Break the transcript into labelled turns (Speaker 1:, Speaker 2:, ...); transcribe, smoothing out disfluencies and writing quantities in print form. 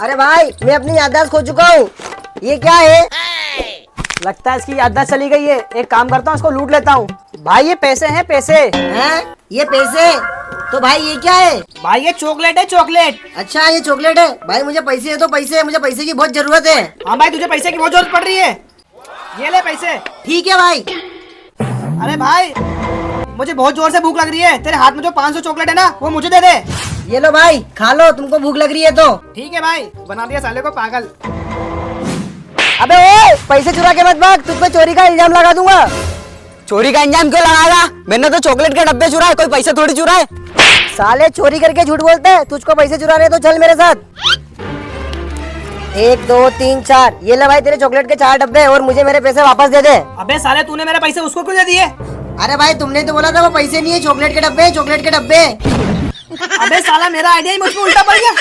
Speaker 1: अरे भाई मैं अपनी याददाश्त खो चुका हूँ। ये क्या है?
Speaker 2: लगता है इसकी याददाश्त चली गई है। एक काम करता हूँ, इसको लूट लेता हूँ। भाई ये पैसे हैं, पैसे।
Speaker 1: हैं? ये पैसे? तो भाई ये क्या है?
Speaker 2: भाई ये चॉकलेट है, चॉकलेट।
Speaker 1: अच्छा ये चॉकलेट है। भाई मुझे पैसे है तो पैसे, मुझे पैसे की बहुत जरूरत है।
Speaker 2: हाँ भाई, तुझे पैसे की बहुत जरूरत पड़ रही है, ये ले पैसे।
Speaker 1: ठीक है भाई।
Speaker 2: अरे भाई मुझे बहुत जोर से भूख लग रही है, तेरे हाथ में जो 500 चॉकलेट है ना वो मुझे दे दे।
Speaker 1: ये लो भाई, खा लो, तुमको भूख लग रही है तो।
Speaker 2: ठीक है भाई, बना दिया साले को पागल।
Speaker 1: अबे ओए, पैसे चुरा के मत भाग, तुझ पे चोरी का इल्जाम लगा दूंगा।
Speaker 3: चोरी का इंजाम क्यों लगाएगा? मैंने तो चॉकलेट के डब्बे चुराए, कोई पैसे थोड़ी चुराए।
Speaker 1: साले चोरी करके झूठ बोलते हैं। तुझको पैसे चुरा रहे तो चल मेरे साथ। 1 2 3 4, ये ले भाई तेरे चॉकलेट के 4 डब्बे और मुझे मेरे पैसे वापस दे दे।
Speaker 2: अबे साले तूने मेरे पैसे उसको क्यों दे दिए?
Speaker 1: अरे भाई तुमने तो बोला था वो पैसे नहीं है, चॉकलेट के डब्बे, चॉकलेट के डब्बे।
Speaker 2: अबे साला मेरा आइडिया ही मुझ पे उल्टा पड़ गया।